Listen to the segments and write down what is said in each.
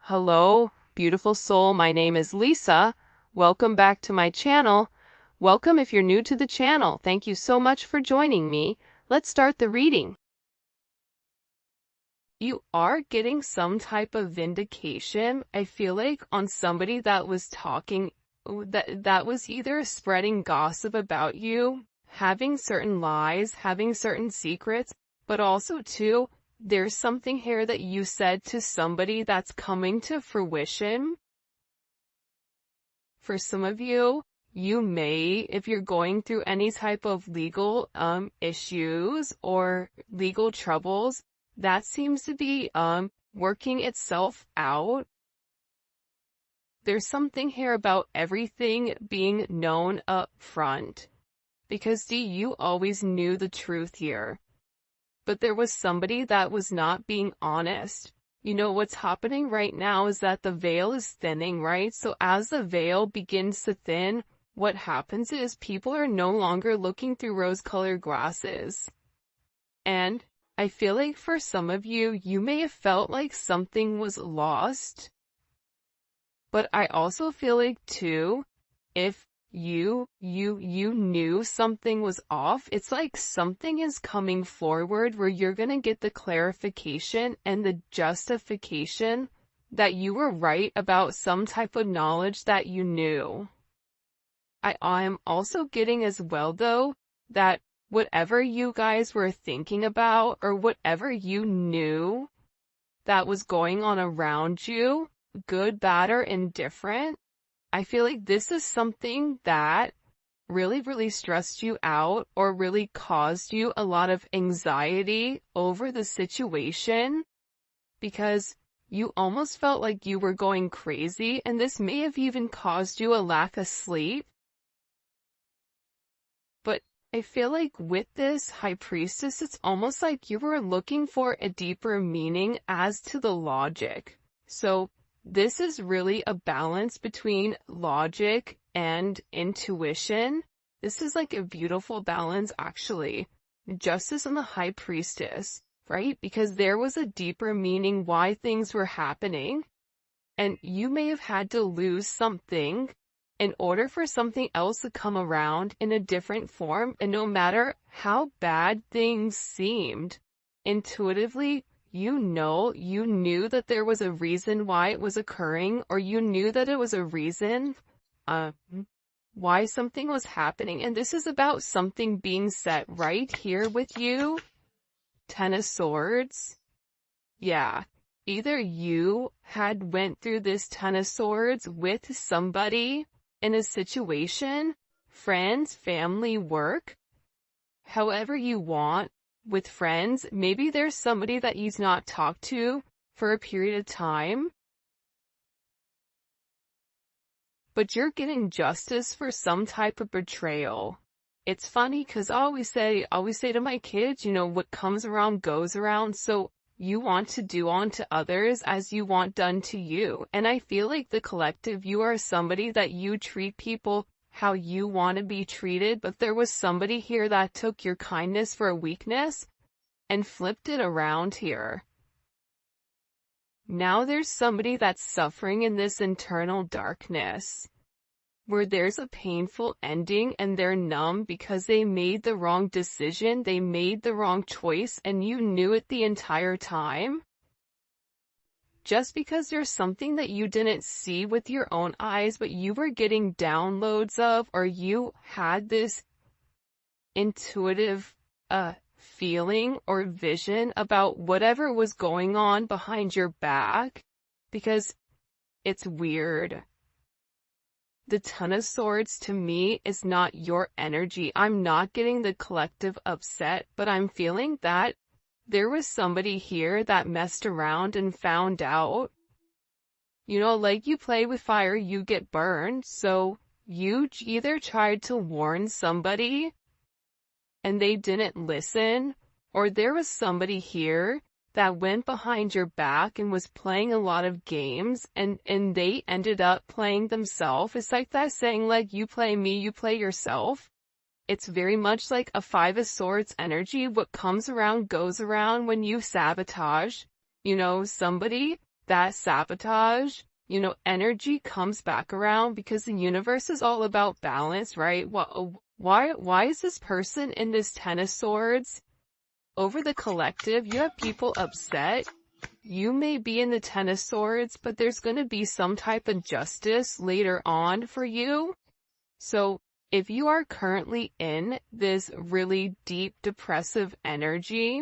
Hello, beautiful soul. My name is Lisa. Welcome back to my channel. Welcome if you're new to the channel. Thank you so much for joining me. Let's start the reading. You are getting some type of vindication, I feel like, on somebody that was talking, that was either spreading gossip about you, having certain lies, having certain secrets, but also too, there's something here that you said to somebody that's coming to fruition. For some of you, you may, if you're going through any type of legal issues or legal troubles, that seems to be working itself out. There's something here about everything being known up front. Because you always knew the truth here. But there was somebody that was not being honest. You know, what's happening right now is that the veil is thinning, right? So as the veil begins to thin, what happens is people are no longer looking through rose-colored glasses. And I feel like for some of you, you may have felt like something was lost. But I also feel like too, if you knew something was off, it's like something is coming forward where you're gonna get the clarification and the justification that you were right about some type of knowledge that you knew. I'm also getting as well though, that whatever you guys were thinking about or whatever you knew that was going on around you, good, bad, or indifferent, I feel like this is something that really stressed you out or really caused you a lot of anxiety over the situation because you almost felt like you were going crazy, and this may have even caused you a lack of sleep. But I feel like with this High Priestess, it's almost like you were looking for a deeper meaning as to the logic. So this is really a balance between logic and intuition. This is like a beautiful balance, actually. Justice and the High Priestess, right? Because there was a deeper meaning why things were happening. And you may have had to lose something in order for something else to come around in a different form. And no matter how bad things seemed, intuitively, you knew that there was a reason why it was occurring, or you knew that it was a reason why something was happening. And this is about something being set right here with you. Ten of Swords. Yeah. Either you had went through this Ten of Swords with somebody in a situation, friends, family, work, however you want. With friends, maybe there's somebody that you've not talked to for a period of time, but you're getting justice for some type of betrayal. It's funny because I always say to my kids, you know, what comes around goes around. So you want to do unto others as you want done to you. And I feel like the collective, you are somebody that you treat people how you want to be treated, but there was somebody here that took your kindness for a weakness and flipped it around here. Now there's somebody that's suffering in this internal darkness, where there's a painful ending and they're numb because they made the wrong decision, they made the wrong choice, and you knew it the entire time. Just because there's something that you didn't see with your own eyes, but you were getting downloads of, or you had this intuitive feeling or vision about whatever was going on behind your back, because it's weird. The Ten of Swords to me is not your energy. I'm not getting the collective upset, but I'm feeling that there was somebody here that messed around and found out. You know, like you play with fire, you get burned. So you either tried to warn somebody and they didn't listen, or there was somebody here that went behind your back and was playing a lot of games, and they ended up playing themselves. It's like that saying, like, you play me, you play yourself. It's very much like a Five of Swords energy. What comes around goes around when you sabotage, you know, somebody. that sabotage, energy comes back around because the universe is all about balance, right? Why is this person in this Ten of Swords? Over the collective, you have people upset. You may be in the Ten of Swords, but there's going to be some type of justice later on for you. So if you are currently in this really deep depressive energy,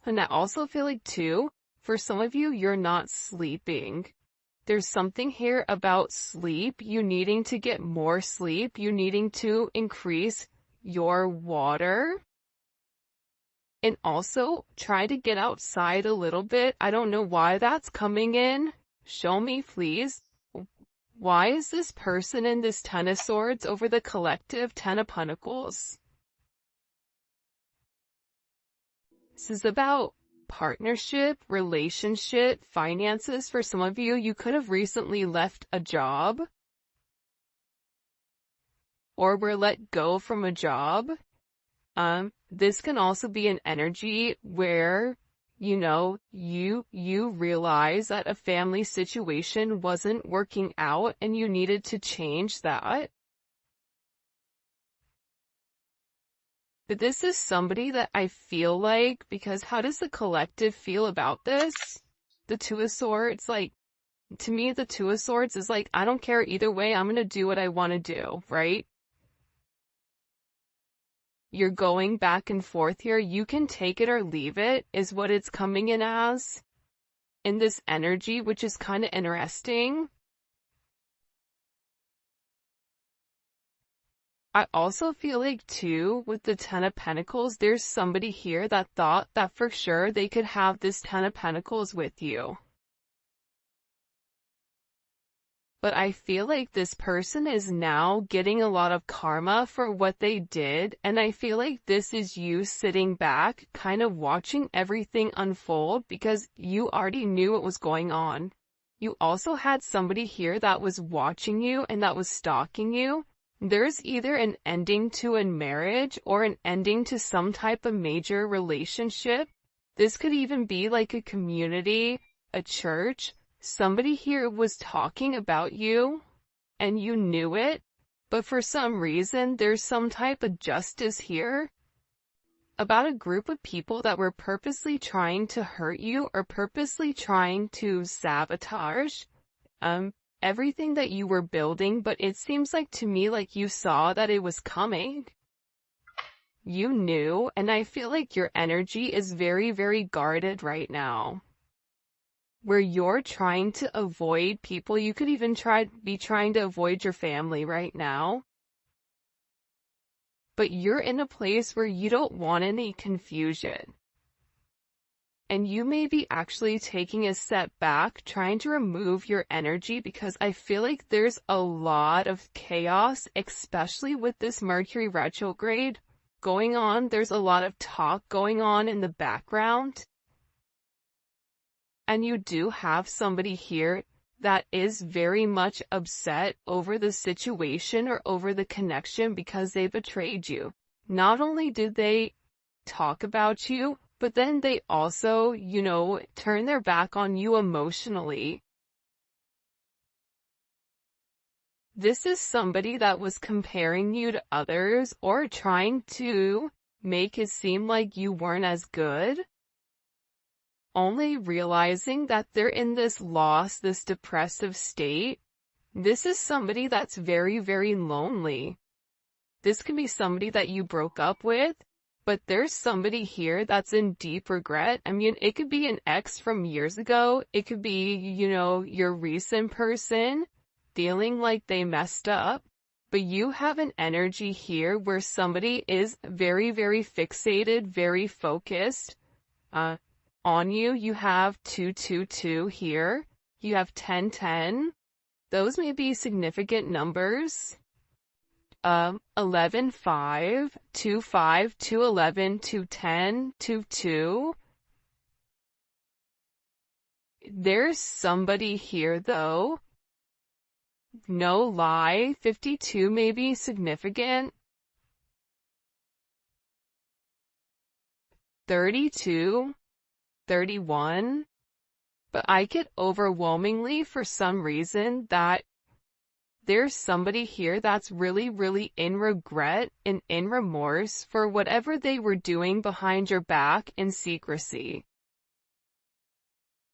and I also feel like too, for some of you, you're not sleeping. There's something here about sleep, you needing to get more sleep, you needing to increase your water. And also, try to get outside a little bit. I don't know why that's coming in. Show me, please. Why is this person in this Ten of Swords over the collective Ten of Pentacles? This is about partnership, relationship, finances. For some of you, you could have recently left a job or were let go from a job. This can also be an energy where, you realize that a family situation wasn't working out and you needed to change that. But this is somebody that I feel like, because how does the collective feel about this? The Two of Swords, to me, the Two of Swords is I don't care either way, I'm gonna do what I want to do, right? You're going back and forth here. You can take it or leave it, is what it's coming in as. In this energy, which is kind of interesting. I also feel like too, with the Ten of Pentacles, there's somebody here that thought that for sure they could have this Ten of Pentacles with you. But I feel like this person is now getting a lot of karma for what they did, and I feel like this is you sitting back, kind of watching everything unfold because you already knew what was going on. You also had somebody here that was watching you and that was stalking you. There's either an ending to a marriage or an ending to some type of major relationship. This could even be like a community, a church. Somebody here was talking about you, and you knew it, but for some reason, there's some type of justice here about a group of people that were purposely trying to hurt you or purposely trying to sabotage everything that you were building, but it seems like to me like you saw that it was coming. You knew, and I feel like your energy is very, very guarded right now. Where you're trying to avoid people, you could even be trying to avoid your family right now. But you're in a place where you don't want any confusion. And you may be actually taking a step back, trying to remove your energy because I feel like there's a lot of chaos, especially with this Mercury retrograde going on. There's a lot of talk going on in the background. And you do have somebody here that is very much upset over the situation or over the connection because they betrayed you. Not only did they talk about you, but then they also, turn their back on you emotionally. This is somebody that was comparing you to others or trying to make it seem like you weren't as good. Only realizing that they're in this loss, this depressive state. This is somebody that's very, very lonely. This can be somebody that you broke up with, but there's somebody here that's in deep regret. I mean, it could be an ex from years ago. It could be, your recent person feeling like they messed up. But you have an energy here where somebody is very, very fixated, very focused, on you. You have 222 here. You have 1010. Those may be significant numbers. 11, 5, 2, 5, 2, 11, 2, 10, 2, 2. There's somebody here though. No lie. 52 may be significant. 32. 31, But I get overwhelmingly for some reason that there's somebody here that's really, really in regret and in remorse for whatever they were doing behind your back in secrecy.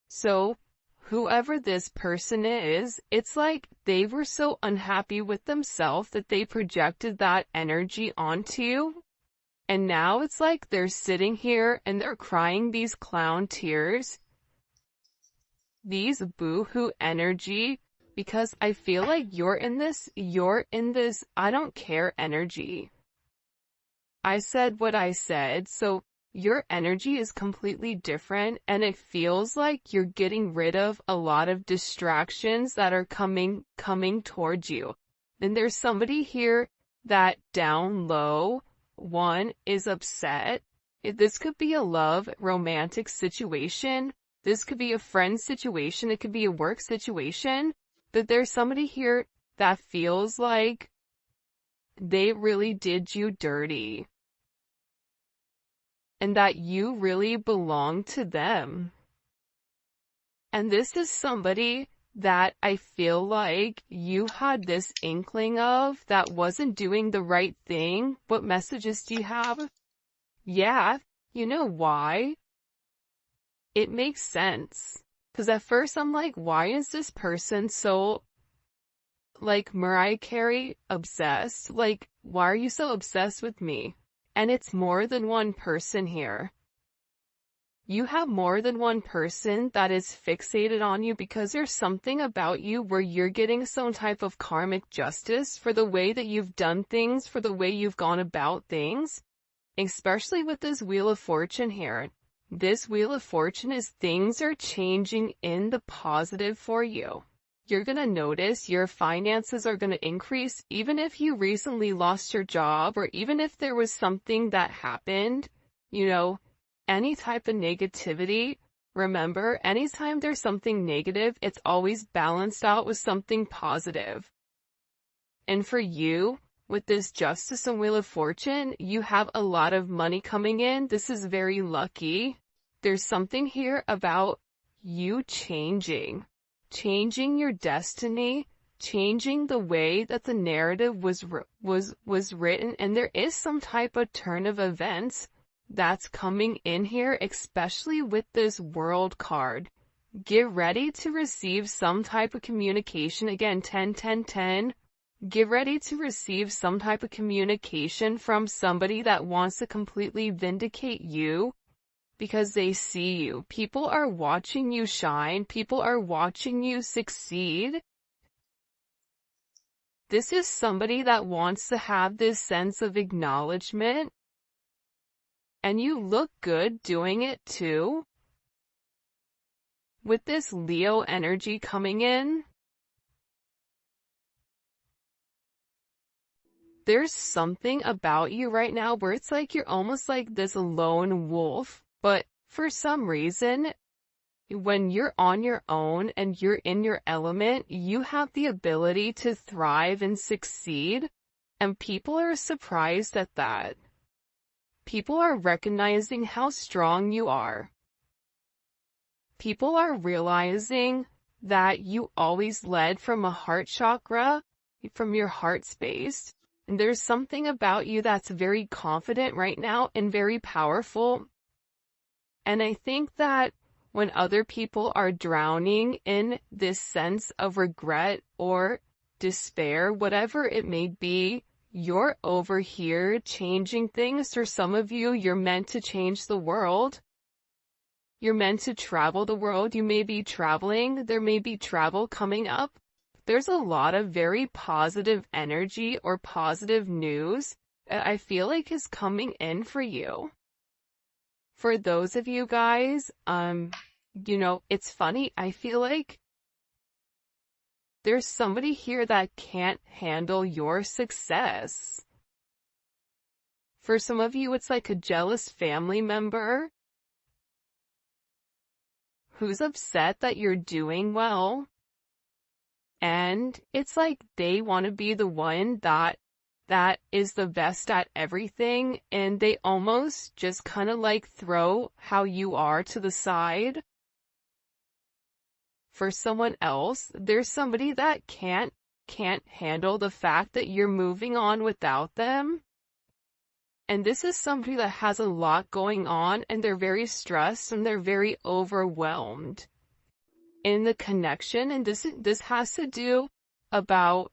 So, whoever this person is, it's like they were so unhappy with themselves that they projected that energy onto you. And now it's like they're sitting here and they're crying these clown tears, these boo-hoo energy, because I feel like you're in this I don't care energy. I said what I said, so your energy is completely different, and it feels like you're getting rid of a lot of distractions that are coming towards you. And there's somebody here that down low, one, is upset. This could be a love, romantic situation. This could be a friend situation. It could be a work situation. But there's somebody here that feels like they really did you dirty, and that you really belong to them. And this is somebody that I feel like you had this inkling of that wasn't doing the right thing. What messages do you have? Yeah, you know why? It makes sense. Because at first I'm like, why is this person so, like, Mariah Carey obsessed? Like, why are you so obsessed with me? And it's more than one person here. You have more than one person that is fixated on you because there's something about you where you're getting some type of karmic justice for the way that you've done things, for the way you've gone about things, especially with this Wheel of Fortune here. This Wheel of Fortune is things are changing in the positive for you. You're going to notice your finances are going to increase even if you recently lost your job or even if there was something that happened, any type of negativity. Remember, anytime there's something negative, it's always balanced out with something positive. And for you, with this Justice and Wheel of Fortune, you have a lot of money coming in. This is very lucky. There's something here about you changing your destiny, changing the way that the narrative was written, and there is some type of turn of events that's coming in here, especially with this World card. Get ready to receive some type of communication. Again, 10, 10, 10. Get ready to receive some type of communication from somebody that wants to completely vindicate you because they see you. People are watching you shine. People are watching you succeed. This is somebody that wants to have this sense of acknowledgement. And you look good doing it too. With this Leo energy coming in, there's something about you right now where it's like you're almost like this lone wolf, but for some reason, when you're on your own and you're in your element, you have the ability to thrive and succeed, and people are surprised at that. People are recognizing how strong you are. People are realizing that you always led from a heart chakra, from your heart space. And there's something about you that's very confident right now and very powerful. And I think that when other people are drowning in this sense of regret or despair, whatever it may be, you're over here changing things. For some of you, you're meant to change the world. You're meant to travel the world. You may be traveling. There may be travel coming up. There's a lot of very positive energy or positive news that I feel like is coming in for you. For those of you guys, it's funny. I feel like there's somebody here that can't handle your success. For some of you, it's like a jealous family member who's upset that you're doing well. And it's like they want to be the one that is the best at everything, and they almost just kind of like throw how you are to the side. for someone else. There's somebody that can't handle the fact that you're moving on without them. And this is somebody that has a lot going on, and they're very stressed and they're very overwhelmed in the connection. And this has to do about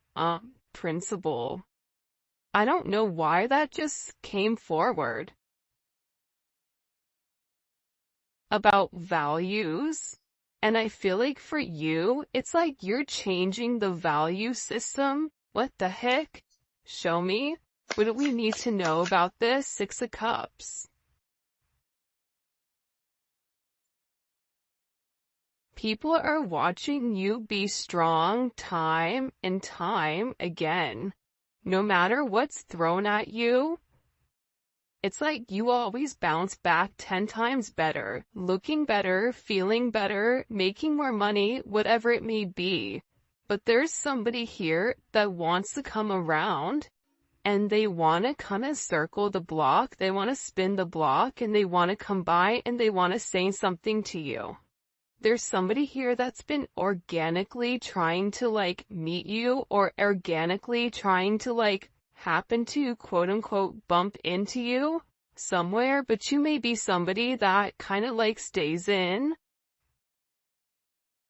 principle. I don't know why that just came forward. About values. And I feel like for you, it's like you're changing the value system. What the heck? Show me. What do we need to know about this? Six of Cups. People are watching you be strong time and time again. No matter what's thrown at you, it's like you always bounce back 10 times better, looking better, feeling better, making more money, whatever it may be. But there's somebody here that wants to come around, and they want to kind of circle the block, they want to spin the block, and they want to come by and they want to say something to you. There's somebody here that's been organically trying to like meet you, or organically trying to like happen to quote unquote bump into you somewhere, but you may be somebody that kind of like stays in.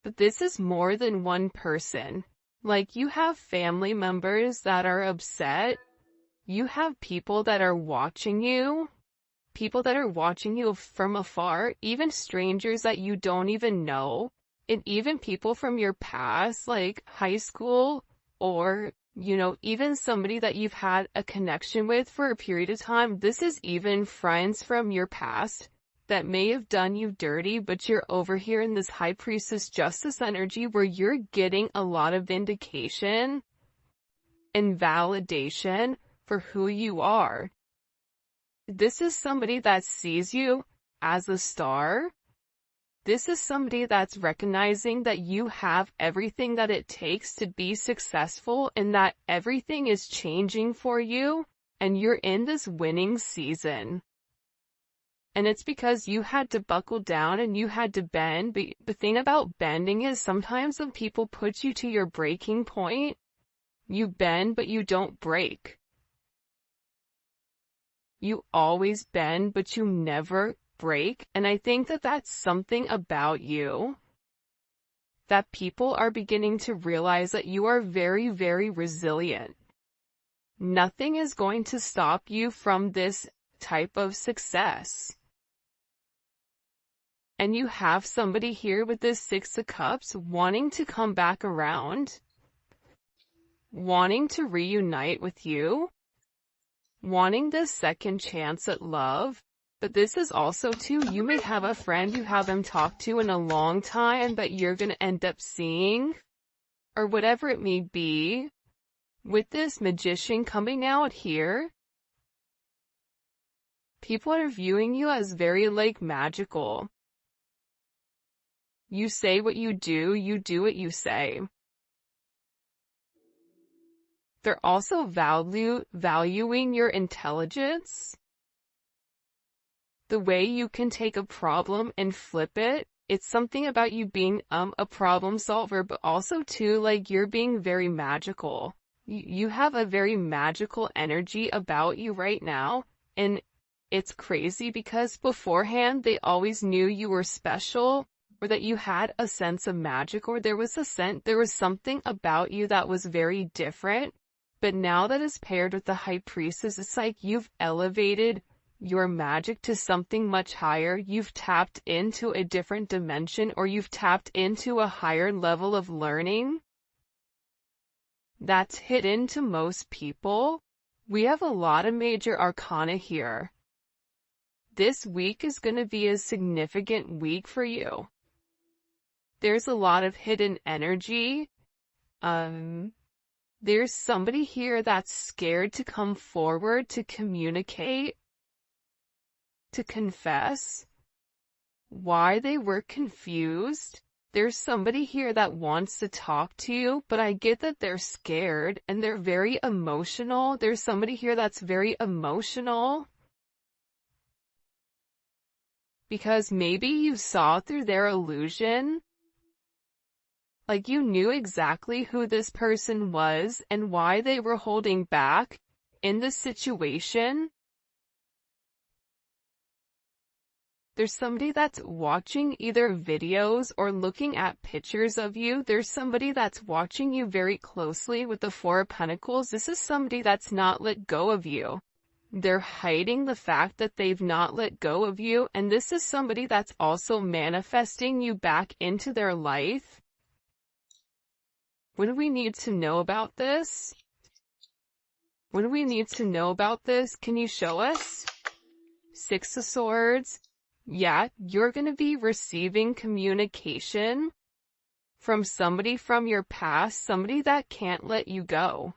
But this is more than one person. Like you have family members that are upset. You have people that are watching you. People that are watching you from afar, even strangers that you don't even know, and even people from your past, like high school, or, you know, even somebody that you've had a connection with for a period of time. This is even friends from your past that may have done you dirty, but you're over here in this High Priestess Justice energy where you're getting a lot of vindication and validation for who you are. This is somebody that sees you as a star. This is somebody that's recognizing that you have everything that it takes to be successful, and that everything is changing for you, and you're in this winning season. And it's because you had to buckle down and you had to bend. But the thing about bending is sometimes when people put you to your breaking point, you bend but you don't break. You always bend, but you never break. And I think that that's something about you that people are beginning to realize, that you are very, very resilient. Nothing is going to stop you from this type of success. And you have somebody here with this Six of Cups wanting to come back around, wanting to reunite with you, wanting this second chance at love. But this is also too, you may have a friend you haven't talked to in a long time that you're going to end up seeing, or whatever it may be. With this Magician coming out here, people are viewing you as very like magical. You say what you do what you say. They're also valuing your intelligence. The way you can take a problem and flip it. It's something about you being a problem solver, but also too, like, you're being very magical. You have a very magical energy about you right now, and it's crazy because beforehand they always knew you were special, or that you had a sense of magic, or there was something about you that was very different. But now that is paired with the High Priestess, it's like you've elevated your magic to something much higher. You've tapped into a different dimension, or you've tapped into a higher level of learning that's hidden to most people. We have a lot of major arcana here. This week is going to be a significant week for you. There's a lot of hidden energy. There's somebody here that's scared to come forward, to communicate, to confess why they were confused. There's somebody here that wants to talk to you, but I get that they're scared and they're very emotional. There's somebody here that's very emotional because maybe you saw through their illusion. Like you knew exactly who this person was and why they were holding back in the situation. There's somebody that's watching either videos or looking at pictures of you. There's somebody that's watching you very closely with the Four of Pentacles. This is somebody that's not let go of you. They're hiding the fact that they've not let go of you. And this is somebody that's also manifesting you back into their life. What do we need to know about this? What do we need to know about this? Can you show us? Six of Swords. Yeah, you're going to be receiving communication from somebody from your past, somebody that can't let you go.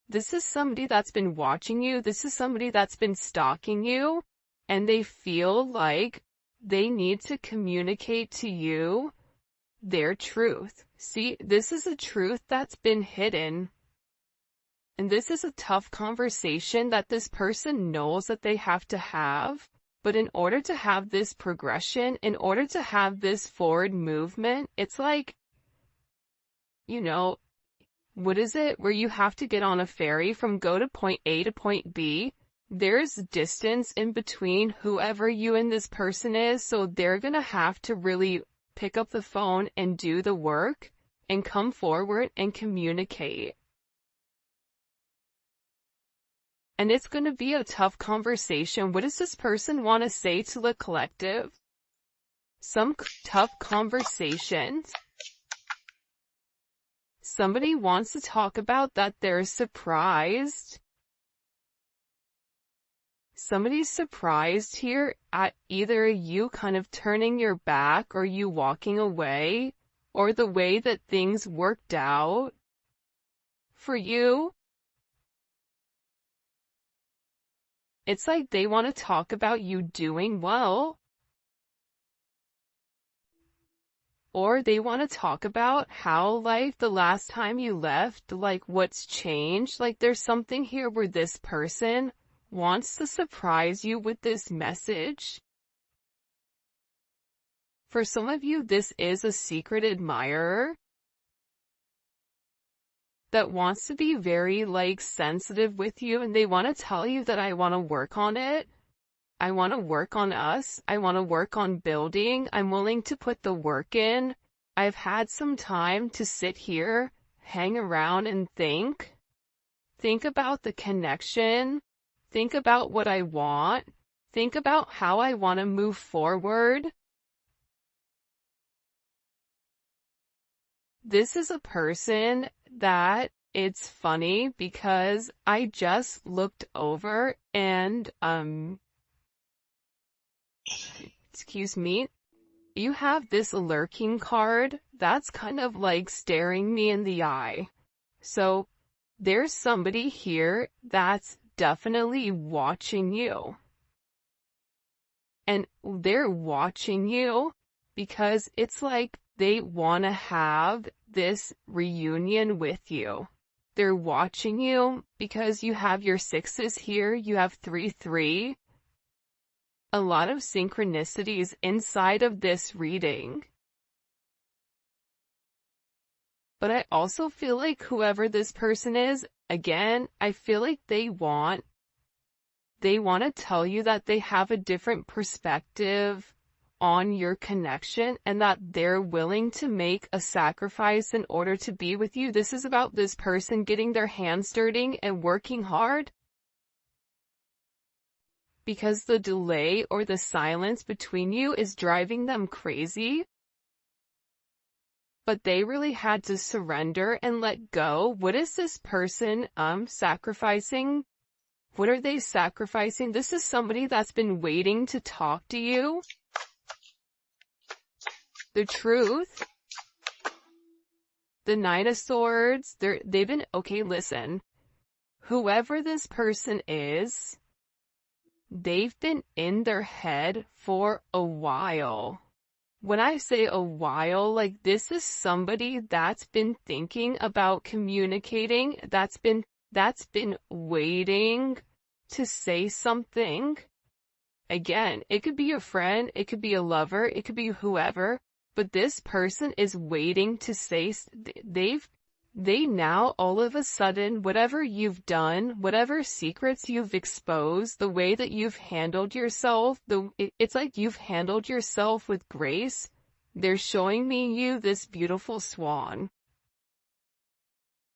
This is somebody that's been watching you. This is somebody that's been stalking you, and they feel like they need to communicate to you their truth. See, this is a truth that's been hidden. And this is a tough conversation that this person knows that they have to have. But in order to have this progression, in order to have this forward movement, it's like, you know, what is it? Where you have to get on a ferry from go to point A to point B. There's distance in between whoever you and this person is, so they're gonna have to really pick up the phone and do the work and come forward and communicate. And it's going to be a tough conversation. What does this person want to say to the collective? Some tough conversations. Somebody wants to talk about that they're surprised. Somebody's surprised here at either you kind of turning your back or you walking away or the way that things worked out for you. It's like they want to talk about you doing well. Or they want to talk about how, like, the last time you left, like, what's changed. Like, there's something here where this person wants to surprise you with this message. For some of you, this is a secret admirer that wants to be very, like, sensitive with you, and they want to tell you that I want to work on it. I want to work on us. I want to work on building. I'm willing to put the work in. I've had some time to sit here, hang around and think. Think about the connection. Think about what I want. Think about how I want to move forward. This is a person that it's funny because I just looked over and, excuse me, you have this lurking card that's kind of like staring me in the eye. So there's somebody here that's definitely watching you. And they're watching you because it's like they want to have this reunion with you. They're watching you because you have your sixes here, you have 3-3. A lot of synchronicities inside of this reading. But I also feel like whoever this person is, again, I feel like they want to tell you that they have a different perspective on your connection and that they're willing to make a sacrifice in order to be with you. This is about this person getting their hands dirty and working hard. Because the delay or the silence between you is driving them crazy. But they really had to surrender and let go. What is this person sacrificing? What are they sacrificing? This is somebody that's been waiting to talk to you. The truth. The Knight of Swords. They've been, okay, listen. Whoever this person is, they've been in their head for a while. When I say a while, like this is somebody that's been thinking about communicating, that's been waiting to say something. Again, it could be a friend, it could be a lover, it could be whoever, but this person is waiting to say, they now all of a sudden, whatever you've done, whatever secrets you've exposed, the way that you've handled yourself, it's like you've handled yourself with grace. They're showing me you this beautiful swan.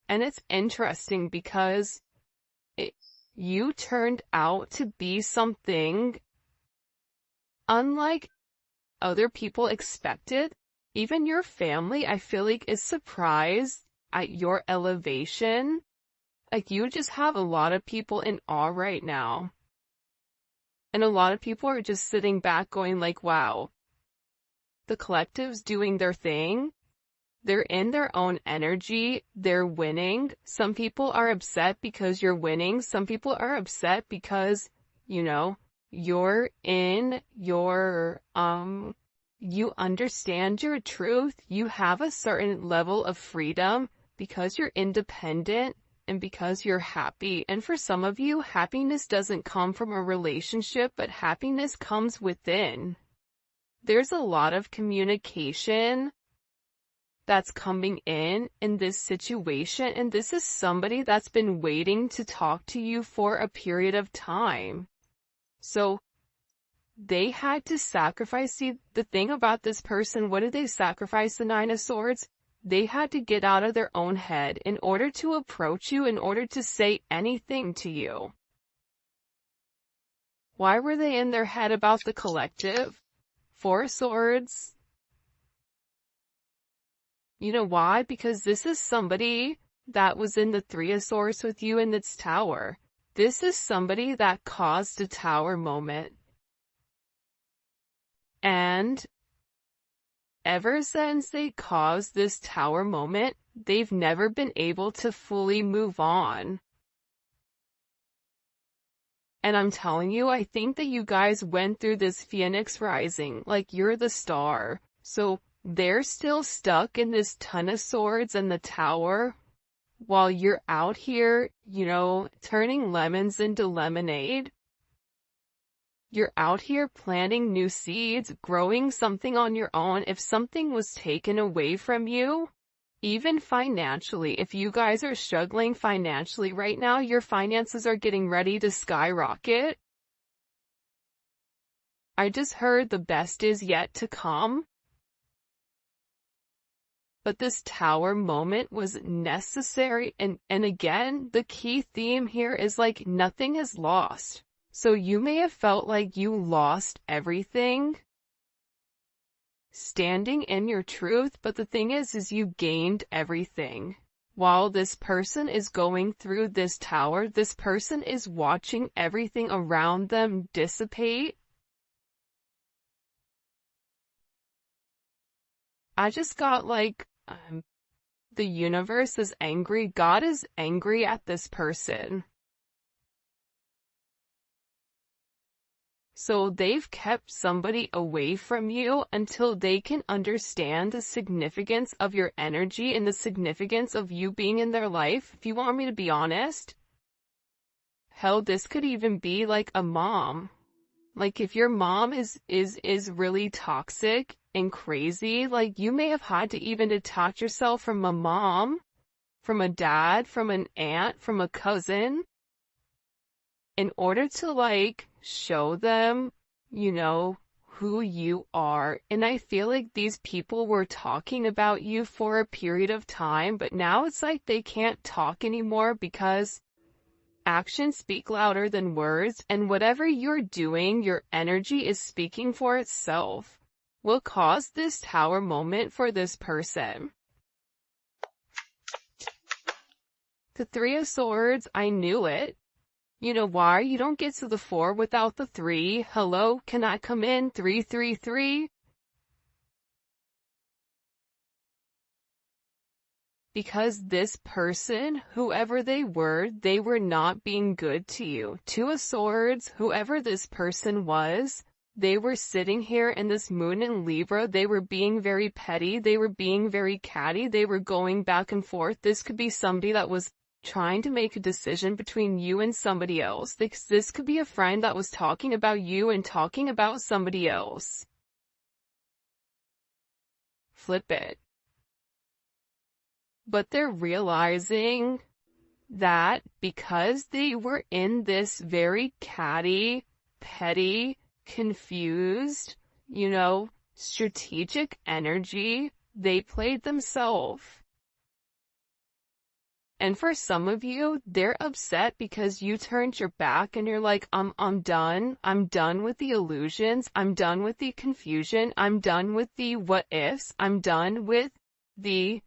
And it's interesting because you turned out to be something unlike other people expected. Even your family, I feel like, is surprised at your elevation. Like, you just have a lot of people in awe right now. And a lot of people are just sitting back going like, wow, the collective's doing their thing. They're in their own energy. They're winning. Some people are upset because you're winning. Some people are upset because, you know, you're in your, you understand your truth. You have a certain level of freedom because you're independent and because you're happy. And for some of you, happiness doesn't come from a relationship, but happiness comes within. There's a lot of communication that's coming in this situation, and this is somebody that's been waiting to talk to you for a period of time. So they had to sacrifice. See, the thing about this person, what did they sacrifice? The Nine of Swords? They had to get out of their own head in order to approach you, in order to say anything to you. Why were they in their head about the collective? Four of Swords. You know why? Because this is somebody that was in the Three of Swords with you in this tower. This is somebody that caused a tower moment. And ever since they caused this tower moment, they've never been able to fully move on. And I'm telling you, I think that you guys went through this Phoenix rising, like you're the star. So they're still stuck in this Ton of Swords and the tower, while you're out here, you know, turning lemons into lemonade. You're out here planting new seeds, growing something on your own. If something was taken away from you, even financially, if you guys are struggling financially right now, your finances are getting ready to skyrocket. I just heard the best is yet to come. But this tower moment was necessary, and again, the key theme here is like nothing is lost. So you may have felt like you lost everything standing in your truth, but the thing is you gained everything. While this person is going through this tower, this person is watching everything around them dissipate. I just got like, the universe is angry. God is angry at this person. So they've kept somebody away from you until they can understand the significance of your energy and the significance of you being in their life. If you want me to be honest, hell, this could even be like a mom. Like if your mom is really toxic and crazy, like you may have had to even detach yourself from a mom, from a dad, from an aunt, from a cousin, in order to like show them, you know, who you are. And I feel like these people were talking about you for a period of time, but now it's like they can't talk anymore because actions speak louder than words, and whatever you're doing, your energy is speaking for itself. Will cause this tower moment for this person. The Three of Swords, I knew it. You know why? You don't get to the 4 without the 3. Hello, can I come in? 333. Because this person, whoever they were not being good to you. 2 of Swords, whoever this person was, they were sitting here in this moon in Libra. They were being very petty. They were being very catty. They were going back and forth. This could be somebody that was trying to make a decision between you and somebody else. This could be a friend that was talking about you and talking about somebody else. flip it. But they're realizing that because they were in this very catty, petty, confused, strategic energy, they played themselves. And for some of you, they're upset because you turned your back and you're like, I'm done. I'm done with the illusions. I'm done with the confusion. I'm done with the what ifs. I'm done with the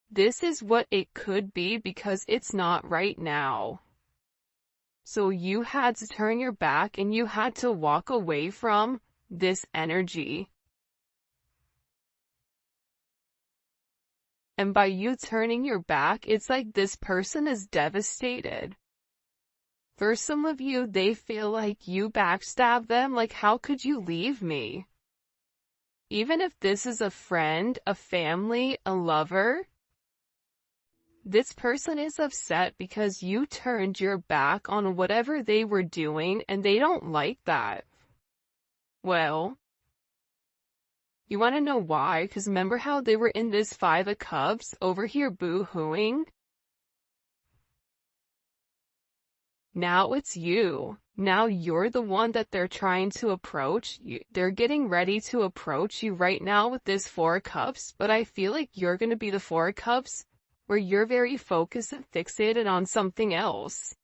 this is what it could be because it's not right now. So you had to turn your back and you had to walk away from this energy. And by you turning your back, it's like this person is devastated. For some of you, they feel like you backstabbed them, like how could you leave me? Even if this is a friend, a family, a lover, this person is upset because you turned your back on whatever they were doing and they don't like that. Well, you want to know why? Because remember how they were in this Five of Cups over here boo-hooing? Now it's you. Now you're the one that they're trying to approach. They're getting ready to approach you right now with this Four of Cups, but I feel like you're going to be the Four of Cups where you're very focused and fixated on something else.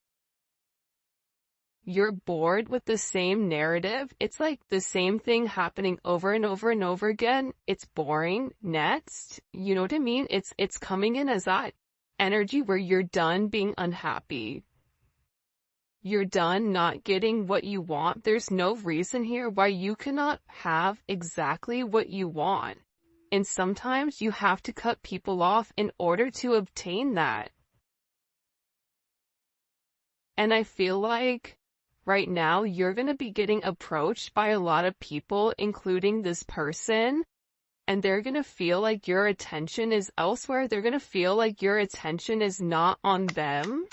You're bored with the same narrative. It's like the same thing happening over and over and over again. It's boring. Next, you know what I mean? It's coming in as that energy where you're done being unhappy. You're done not getting what you want. There's no reason here why you cannot have exactly what you want. And sometimes you have to cut people off in order to obtain that. And I feel like right now you're going to be getting approached by a lot of people, including this person, and they're going to feel like your attention is elsewhere. They're going to feel like your attention is not on them.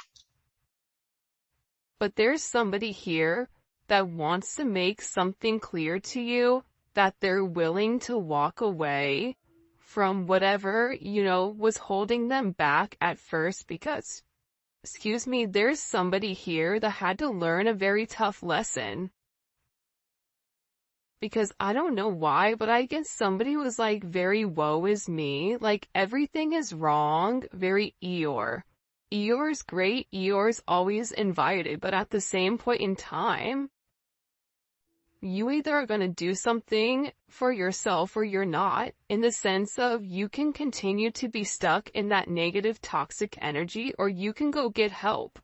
But there's somebody here that wants to make something clear to you, that they're willing to walk away from whatever, was holding them back at first because, there's somebody here that had to learn a very tough lesson. Because I don't know why, but I guess somebody was like very woe is me, like everything is wrong, very Eeyore. Eeyore's great, Eeyore's always invited, but at the same point in time, you either are going to do something for yourself or you're not, in the sense of you can continue to be stuck in that negative toxic energy, or you can go get help.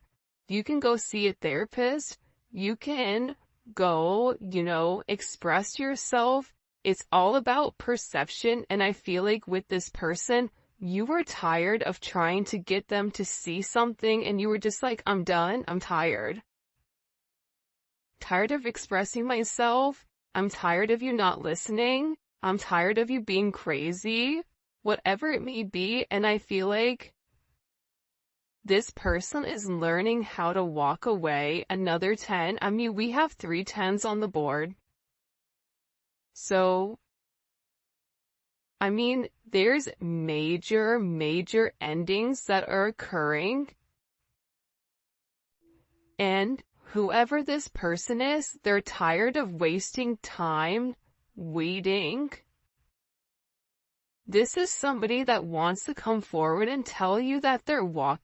You can go see a therapist. You can go, express yourself. It's all about perception. And I feel like with this person, you were tired of trying to get them to see something and you were just like, I'm done. I'm tired. Tired of expressing myself. I'm tired of you not listening. I'm tired of you being crazy. Whatever it may be. And I feel like this person is learning how to walk away. Another 10. I mean, we have 3 10s on the board. So, I mean, there's major endings that are occurring. And whoever this person is, they're tired of wasting time waiting. This is somebody that wants to come forward and tell you that they're walking